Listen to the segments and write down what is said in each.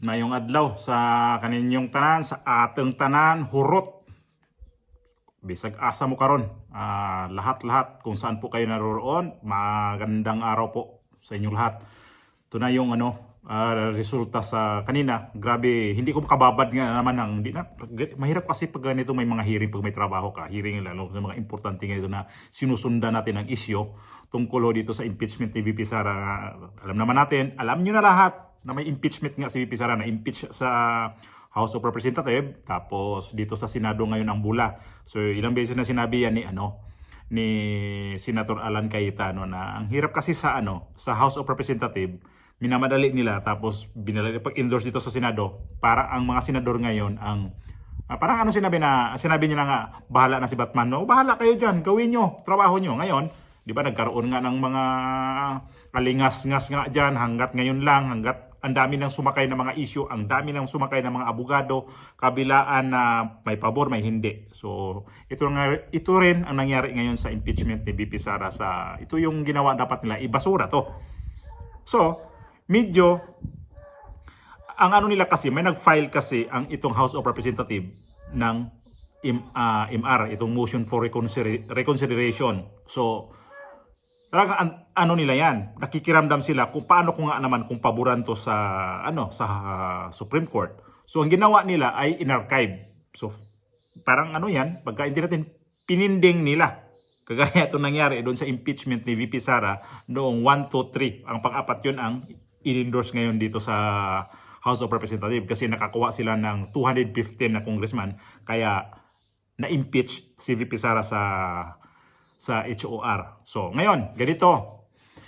Mayong adlaw sa kaninyong tanan, sa atong tanan, hurot. Bisag asa mo karon. Lahat-lahat kung saan po kayo naroroon, magandang araw po sa inyong lahat. Ito na yung resulta sa kanina. Grabe, hindi ko makababad nga naman ng mahirap kasi pag ganito may mga hearing, pag may trabaho ka, hearing lalo sa mga importante ganito na sinusundan natin ang isyo tungkol dito sa impeachment ni VP Sara. Alam naman natin, alam niyo na lahat na may impeachment nga si VP Sara, na impeach sa House of Representatives, tapos dito sa Senado ngayon ang bula. So ilang beses na sinabi yan ni Senator Alan Cayetano na ang hirap kasi sa sa House of Representatives, minamadali nila tapos pag-endorse dito sa Senado para ang mga senador ngayon ang parang sinabi niya na nga, bahala na si Batman, no, bahala kayo diyan, gawin niyo trabaho niyo. Ngayon, di ba nagkaroon nga ng mga kalingas-ngas nga diyan hanggat ngayon lang, hanggat ang dami nang sumakay ng mga issue, ang dami nang sumakay ng mga abogado, kabilaan na may pabor, may hindi. So, ito rin ang nangyari ngayon sa impeachment ni VP Sara. Ito yung ginawa dapat nila, ibasura to. So, medyo, ang nila kasi, may nag-file kasi ang itong House of Representatives ng MR, itong motion for reconsideration. So, talaga nila yan, nakikiramdam sila kung paano ko nga naman kung paboran to sa Supreme Court. So ang ginawa nila ay in-archive. So parang yan, pagka hindi natin pininding nila. Kagaya ito nangyari doon sa impeachment ni VP Sara noong 1, 2, 3. Ang pang-apat yun ang in-endorse ngayon dito sa House of Representatives kasi nakakuha sila ng 215 na congressman, kaya na-impeach si VP Sara sa HOR. So, ngayon, ganito.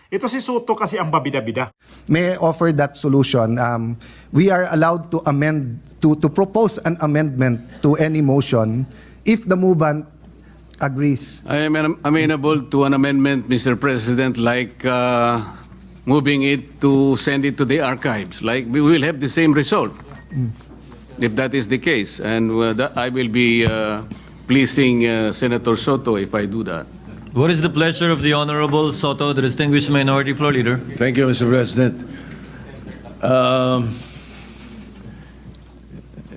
Ito si Soto kasi ang babida-bida. May I offer that solution? We are allowed to amend, to propose an amendment to any motion if the movant agrees. I am amenable to an amendment, Mr. President, like moving it to send it to the archives. Like we will have the same result if that is the case. And I will be pleasing Senator Soto if I do that. What is the pleasure of the Honorable Soto, the distinguished Minority Floor Leader? Thank you, Mr. President.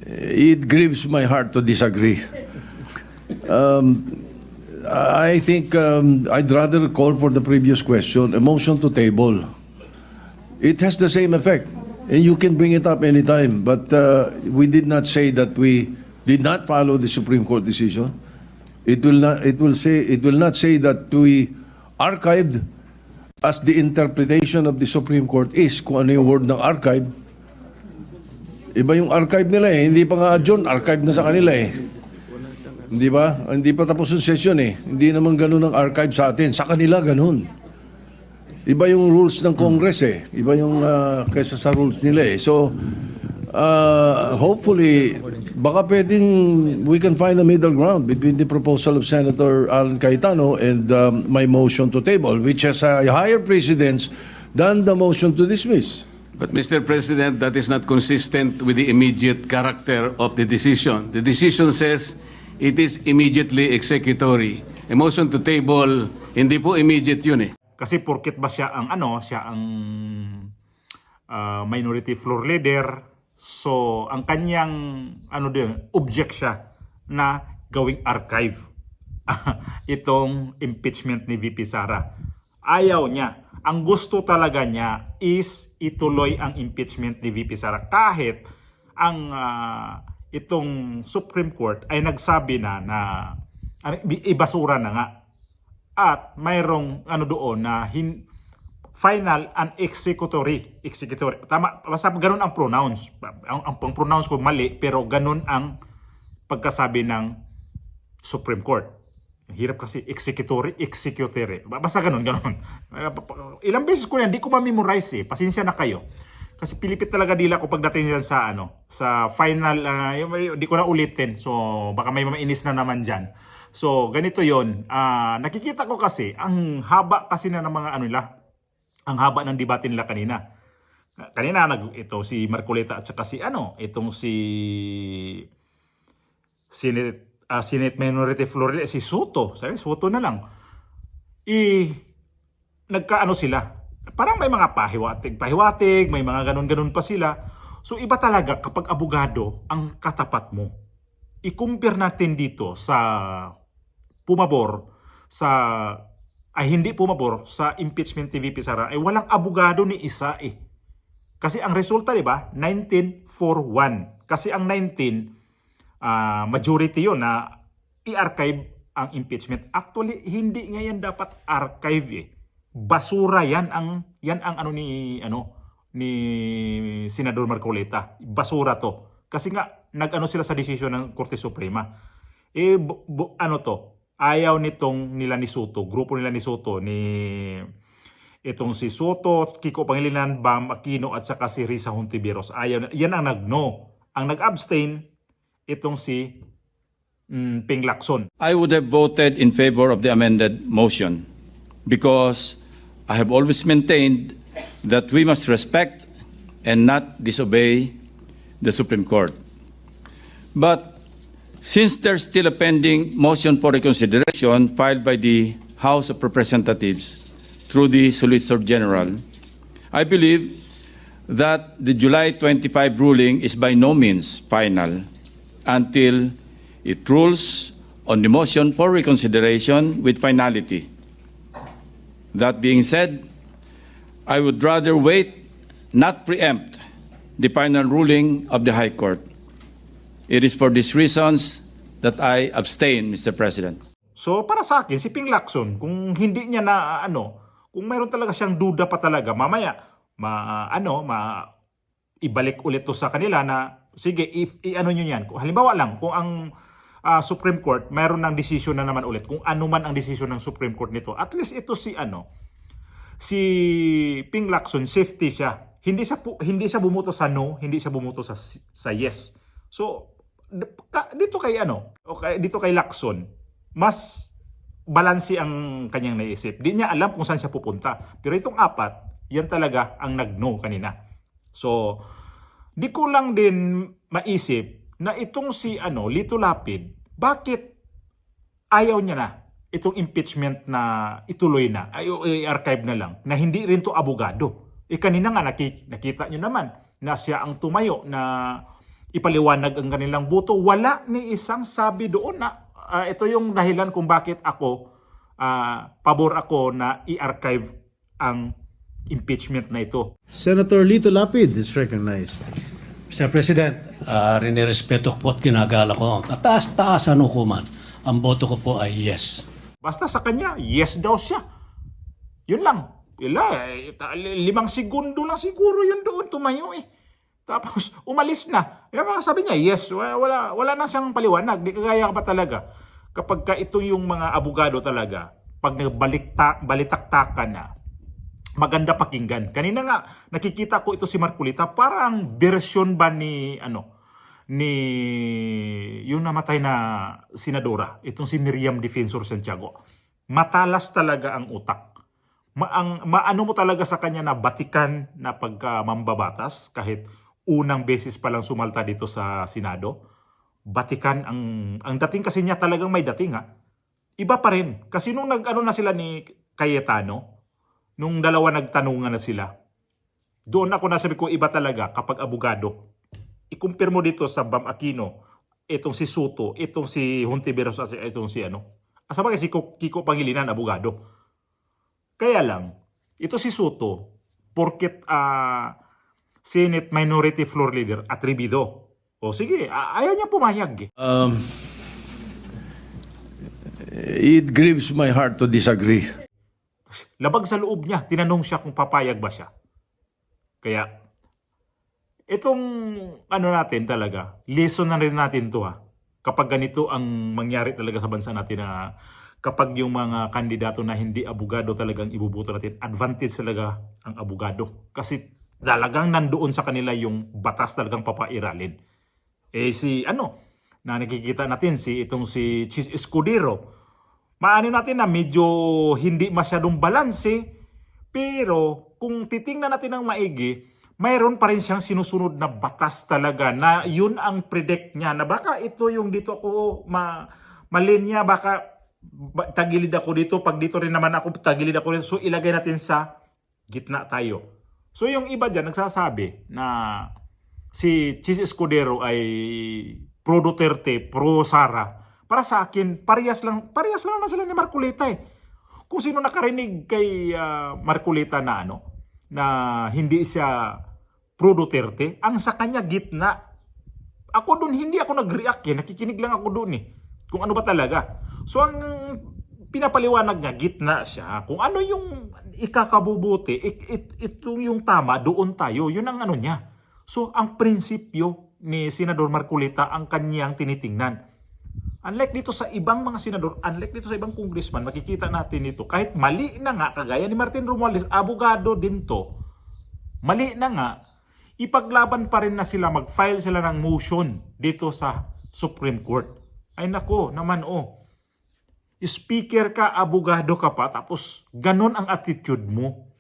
It grieves my heart to disagree. I think I'd rather call for the previous question, a motion to table. It has the same effect, and you can bring it up anytime. But we did not say that we did not follow the Supreme Court decision. It will not say that we archived as the interpretation of the Supreme Court is kung ano yung word ng archive. Iba yung archive nila hindi pa nga adjourn, archive na sa kanila Hindi ba? Hindi pa tapos yung session Hindi naman ganun ang archive sa atin. Sa kanila ganun. Iba yung rules ng Congress Iba yung kaysa sa rules nila So, hopefully, baka pwedeng we can find a middle ground between the proposal of Senator Alan Cayetano and my motion to table, which has a higher precedence than the motion to dismiss. But Mr. President, that is not consistent with the immediate character of the decision. The decision says it is immediately executory. A motion to table, hindi po immediate yun Kasi porket ba siya ang minority floor leader, so ang kanyang object siya na gawing archive itong impeachment ni VP Sara. Ayaw niya. Ang gusto talaga niya is ituloy ang impeachment ni VP Sara kahit ang itong Supreme Court ay nagsabi na ibasura na nga. At mayroong doon na final and executory. Tama, basta ganun ang pronouns. Ang pronounce ko mali, pero ganun ang pagkasabi ng Supreme Court. Hirap kasi executory. Basta ganun. Ilang beses ko yan, di ko ma-memorize Pasensya na kayo. Kasi pilipit talaga dila ko pagdating yan sa final, di ko na ulitin. So, baka may mainis na naman dyan. So, ganito yon. Nakikita ko kasi, ang haba kasi na ng mga ang haba ng debate nila kanina. Kanina ito si Marcoleta at saka itong si Senate Minority Floor Leader, si Soto. Sabi, Soto na lang. Nagkaano sila. Parang may mga pahiwatig, may mga ganun-ganun pa sila. So iba talaga kapag abogado ang katapat mo. I-compare natin dito sa pumabor sa hindi pumabor sa impeachment ni VP Sara ay walang abogado ni isa eh. Kasi ang resulta, di ba, 19-4-1. Kasi ang 19 majority 'yon na i-archive ang impeachment. Actually, hindi nga yan dapat archive eh. Basura yan ang ni Senador Marcoleta. Basura to. Kasi nga nag-ano sila sa desisyon ng Korte Suprema. Ayaw nitong nila ni Soto, grupo nila ni Soto, itong si Soto, Kiko Pangilinan, Bam Aquino at saka si Risa Hontiveros. Ayaw, yan ang nag-no. Ang nag-abstain, itong si Ping Lacson. I would have voted in favor of the amended motion because I have always maintained that we must respect and not disobey the Supreme Court. But since there's still a pending motion for reconsideration filed by the House of Representatives through the Solicitor General, I believe that the July 25 ruling is by no means final until it rules on the motion for reconsideration with finality. That being said, I would rather wait, not preempt, the final ruling of the High Court. It is for these reasons that I abstain, Mr. President. So para sa akin, si Ping Lacson, kung hindi niya na kung mayroon talaga siyang duda pa talaga, mamaya ibalik ulit to sa kanila na sige, i-ano nyo yan. Halimbawa lang, kung ang Supreme Court mayroon ng desisyon na naman ulit, kung ano man ang desisyon ng Supreme Court nito, at least ito si Ping Lacson, safety siya. Hindi siya bumuto sa no, hindi siya bumuto sa yes. So dito kay Lacson, mas balansi ang kanyang naisip. Di niya alam kung saan siya pupunta. Pero itong apat, yan talaga ang nag-no kanina. So, di ko lang din maisip na itong si Lito Lapid, bakit ayaw niya na itong impeachment na ituloy na, i-archive na lang, na hindi rin to abogado. Kanina nga nakita niyo naman na siya ang tumayo na ipaliwanag ang kanilang boto. Wala ni isang sabi doon na ito yung dahilan kung bakit ako pabor ako na i-archive ang impeachment na ito. Senator Lito Lapid is recognized. Mr. President, rinirespeto ko po at ginagala ko. Taas-taas ang hukuman. Ang boto ko po ay yes. Basta sa kanya, yes daw siya. Yun lang. 5 segundo lang siguro yun doon tumayo eh. Tapos umalis na. Sabi niya, yes, wala na siyang paliwanag. Di kagaya ka pa talaga. Kapag ka ito yung mga abogado talaga, pag balitaktakan na, maganda pakinggan. Kanina nga, nakikita ko ito si Marcolita, parang version ba ni yung namatay na senadora, itong si Miriam Defensor Santiago. Matalas talaga ang utak. Maano mo talaga sa kanya na batikan na pagkamambabatas kahit unang beses pa lang sumalta dito sa Senado. Batikan ang dating kasi niya talagang may dating ha. Iba pa rin. Kasi nung na sila ni Cayetano, nung dalawa nagtanungan na sila, doon ako nasabi ko iba talaga kapag abogado. I-compare mo dito sa Bam Aquino, itong si Soto, itong si Hontiveros, itong si Asama kasi si Kiko Pangilinan, abogado. Kaya lang, ito si Soto, porket Senate Minority Floor Leader, attribido. O sige, ayaw niya pumayag. It grieves my heart to disagree. Labag sa loob niya, tinanong siya kung papayag ba siya. Kaya, itong natin talaga, lesson na rin natin to ha. Kapag ganito ang mangyari talaga sa bansa natin na kapag yung mga kandidato na hindi abogado talagang ibubuto natin, advantage talaga ang abogado. Kasi talagang nandoon sa kanila yung batas talagang papairalin. Na nakikita natin itong si Chis Escudero. Maano natin na medyo hindi masyadong balanse, pero kung titingnan natin ng maigi, mayroon pa rin siyang sinusunod na batas talaga na yun ang predict niya na baka ito yung dito ako malinya, baka tagilid ako dito, pag dito rin naman ako tagilid ako rin. So ilagay natin sa gitna tayo. So yung iba dyan nagsasabi na si Chis Escudero ay pro Duterte, pro Sara, para sa akin, parehas lang naman sila ni Marcolita eh. Kung sino nakarinig kay Marcolita na na hindi siya pro Duterte, ang sa kanya gitna. Ako doon, hindi ako nag-react eh. Nakikinig lang ako doon eh. Kung ano ba talaga. So ang pinapaliwanag niya, gitna siya. Kung ano yung ikakabubuti, ito yung tama, doon tayo. Yun ang ano niya. So ang prinsipyo ni Senador Marcolita ang kanyang tinitingnan. Unlike dito sa ibang mga senador, unlike dito sa ibang congressman, makikita natin ito. Kahit mali na nga, kagaya ni Martin Romualdez, abogado din to, mali na nga, ipaglaban pa rin na sila, mag-file sila ng motion dito sa Supreme Court. Ay nako, naman speaker ka, abogado ka pa, tapos ganun ang attitude mo.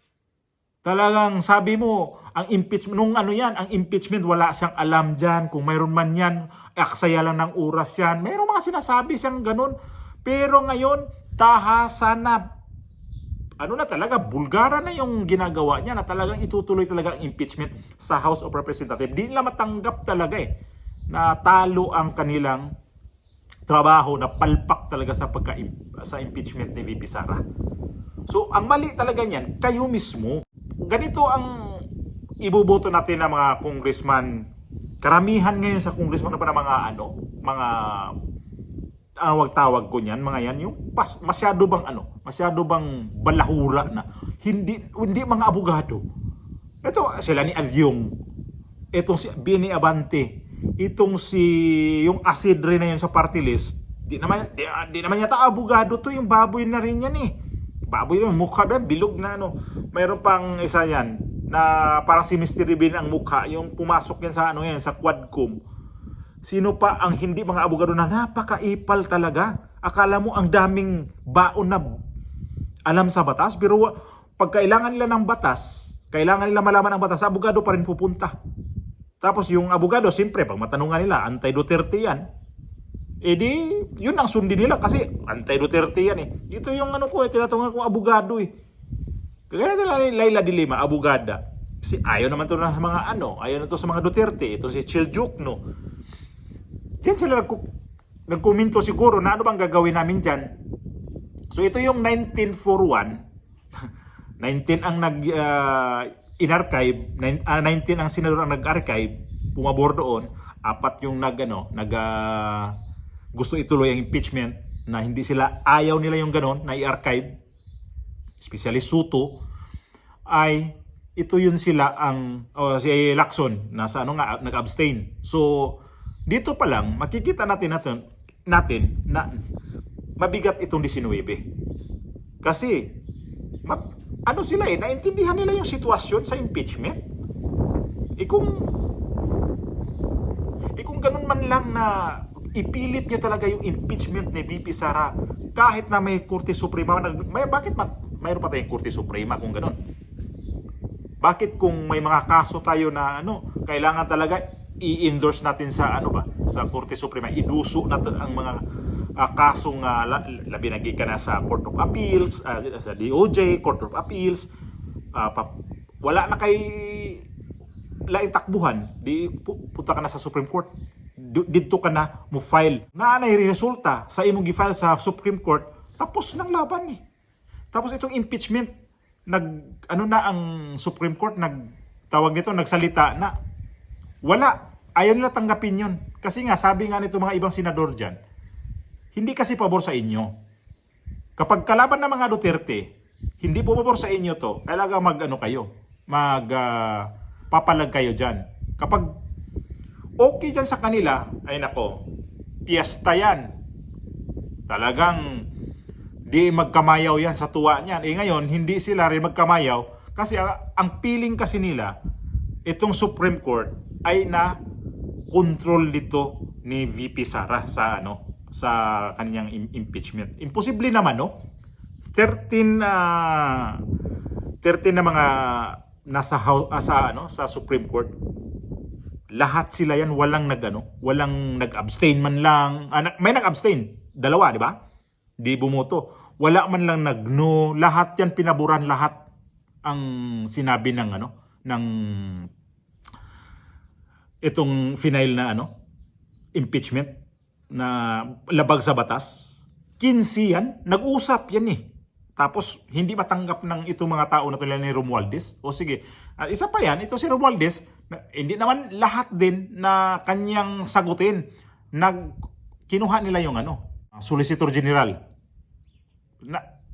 Talagang sabi mo, ang impeachment, ang impeachment, wala siyang alam dyan. Kung mayroon man yan, aksaya lang ng oras yan. Mayroong mga sinasabi siyang ganun. Pero ngayon, tahasan na. Na talaga, bulgara na yung ginagawa niya na talagang itutuloy talaga ang impeachment sa House of Representatives. Di nila matanggap talaga na talo ang kanilang trabaho, na palpak talaga sa impeachment ni VP Sara. So, ang mali talaga niyan, kayo mismo. Ganito ang iboboto natin ng mga congressman. Karamihan ngayon sa congressman na mga tawag ko niyan, mga yan, yung masyado bang balahura na. Hindi mga abogado. Ito, sila ni Alyong, itong si Bini Abante, yung Asidre na yun sa party list, di naman yata abogado to, yung baboy na rin yan eh. Baboy yung mukha ba, bilog na Mayroon pang isa yan, na parang si Mr. Ribin ang mukha, yung pumasok yan sa Quadcom. Sino pa ang hindi mga abogado na napakaipal talaga? Akala mo ang daming baon na alam sa batas, pero pag kailangan nila ng batas, kailangan nila malaman ang batas, abogado pa rin pupunta. Tapos yung abogado, siyempre, pag matanungan nila, anti-Duterte yan, yun ang sundin nila kasi anti-Duterte yan eh. Ito yung tinatanungan kong abogado eh. Kaya nila Laila de Lima, abogada. Kasi ayaw naman to na mga ayaw na to sa mga Duterte. Ito si Chil Jukno. Diyan sila nagkomento siguro na ano bang gagawin namin dyan. So ito yung 1941. 19 ang in-archive, 19 ang senador ang nag-archive, pumabor doon, 4 yung gusto ituloy ang impeachment, na hindi sila, ayaw nila yung ganon na i-archive, especially Soto, ay ito yun sila si Lacson na nag-abstain. So dito pa lang makikita natin na mabigat itong 19. Kasi sila naintindihan nila yung sitwasyon sa impeachment. Kung ganun man lang na ipilit niya talaga yung impeachment ni VP Sara, kahit na may Korte Suprema, bakit mayroon pa tayong Korte Suprema kung ganun? Bakit kung may mga kaso tayo na kailangan talaga i-endorse natin sa sa Korte Suprema, iduso natin ang mga kasong labi nagika na sa Court of Appeals, sa DOJ, Court of Appeals, wala na kay laing takbuhan, di punta ka na sa Supreme Court. Dito ka na mo file. Naanay resulta sa imong gi-file sa Supreme Court, tapos ng laban Tapos itong impeachment, ang Supreme Court nagsalita na wala. Ayaw nila tanggapin yun. Kasi nga, sabi nga nito mga ibang senador dyan, hindi kasi pabor sa inyo. Kapag kalaban ng mga Duterte, hindi po pabor sa inyo to, kailangan papalag kayo dyan. Kapag okay dyan sa kanila, ay nako, piyesta yan. Talagang di magkamayaw yan sa tuwa niyan. Ngayon, hindi sila rin magkamayaw kasi ang feeling kasi nila, itong Supreme Court ay na control dito ni VP Sara sa kanyang impeachment. Imposible naman 13 na mga nasa sa Supreme Court. Lahat sila yan walang nag-abstain man lang. May nag-abstain, 2, di ba? Di bumoto. Wala man lang nag-no. Lahat yan pinaboran, lahat ang sinabi ng itong final na impeachment na labag sa batas. 15 yan, nag-usap yan eh. Tapos hindi matanggap ng itong mga tao na tulad ni Romualdez. O sige, isa pa yan, ito si Romualdez, hindi naman lahat din na kanyang sagutin. Kinuha nila yung Solicitor General.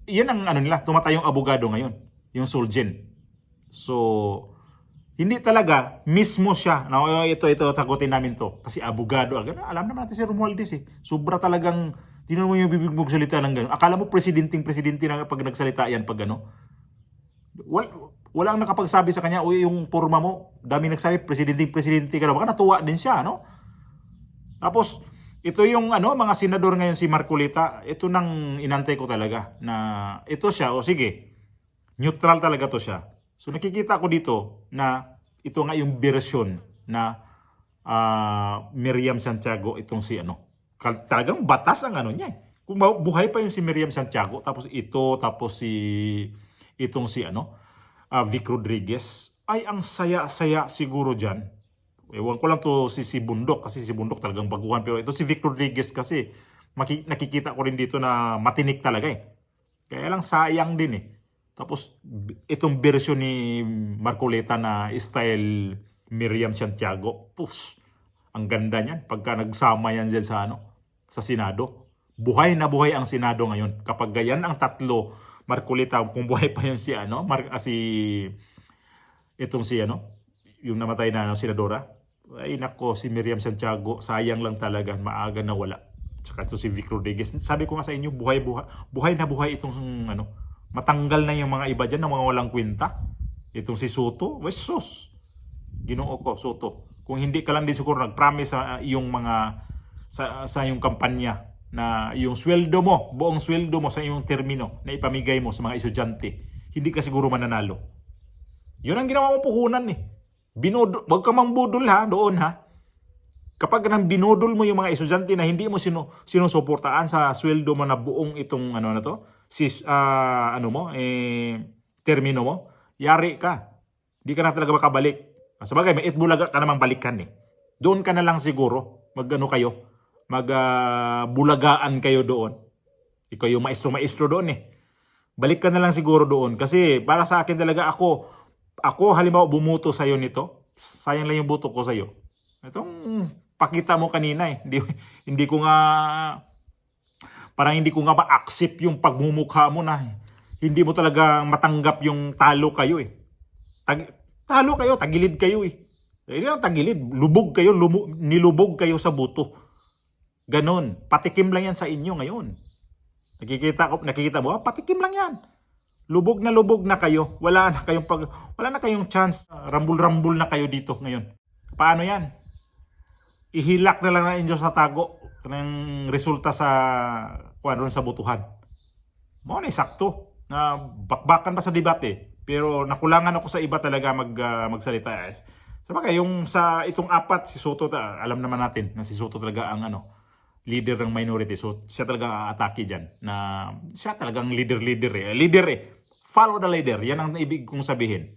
Yan ang nila, tumatayong abogado ngayon, yung Solgen. So, hindi talaga mismo siya na ito sagutin namin to kasi abogado. Alam naman natin si Romualdez eh. Sobra talagang tinan mo yung bibig mo salita ng gano'n. Akala mo presidente na pag nagsalita yan pag walang nakapagsabi sa kanya, uy, yung porma mo, dami nagsabi, presidente ka na. Baka natuwa din siya, no? Tapos, ito yung mga senador ngayon si Marcolita, ito nang inantay ko talaga na ito siya, o sige, neutral talaga to siya. So nakikita ko dito na ito nga yung version na Miriam Santiago, itong si talagang batas ang niya. Kung buhay pa yung si Miriam Santiago, tapos itong si Vic Rodriguez, ay ang saya-saya siguro dyan. Ewan ko lang to si Bundok, kasi si Bundok talagang baguhan. Pero ito si Vic Rodriguez kasi, nakikita ko rin dito na matinik talaga eh. Kaya lang sayang din eh. Tapos itong version ni Marcoleta na style Miriam Santiago, ang ganda niyan pagka nagsama yan dyan sa Senado. Buhay na buhay ang Senado ngayon. Kapag ganyan ang tatlo, Marcoleta, kung buhay pa yun yung namatay na senadora, ay nako, si Miriam Santiago, sayang lang talaga, maaga na wala. Tsaka ito si Vic Rodriguez. Sabi ko nga sa inyo, buhay na buhay itong matanggal na yung mga iba dyan na mga walang kwenta. Itong si Soto, sus, Ginoo ko, Soto. Kung hindi ka lang din siguro nag-promise sa iyong sa iyong kampanya na yung sweldo mo, buong sweldo mo sa iyong termino na ipamigay mo sa mga estudyante, hindi ka siguro mananalo. Yun ang ginawa mo puhunan eh. Wag ka mang budol doon ha. Kapag binudol mo yung mga estudyante na hindi mo sinusuportaan sa sweldo mo na buong itong termino mo, yari ka. Hindi ka na talaga makabalik. Sabagay, may itbulaga ka namang balikan eh. Doon ka na lang siguro, bulagaan kayo doon. Ikaw yung maestro doon eh. Balik ka na lang siguro doon. Kasi para sa akin talaga ako halimbawa bumuto sa'yo nito, sayang lang yung buto ko sa'yo. Itong pakita mo kanina eh. Hindi ko nga ma-accept yung pagmumukha mo na hindi mo talaga matanggap yung talo kayo eh. Talo kayo, tagilid kayo eh. Hindi lang tagilid, nilubog kayo sa buto. Ganon, patikim lang yan sa inyo ngayon. Nakikita mo, patikim lang yan. Lubog na kayo. Wala na kayong chance. Rambul-rambul na kayo dito ngayon. Paano yan? Ihilak na lang na inyo sa tago ng resulta sa butuhan. Mo na sakto na bakbakan pa sa debate. Pero nakulangan ako sa iba talaga magsalita. Sabagay, itong apat, si Soto, alam naman natin na si Soto talaga ang leader ng minority. So siya talaga atake dyan. Na siya talagang leader eh. Leader eh. Follow the leader. Yan ang ibig kong sabihin.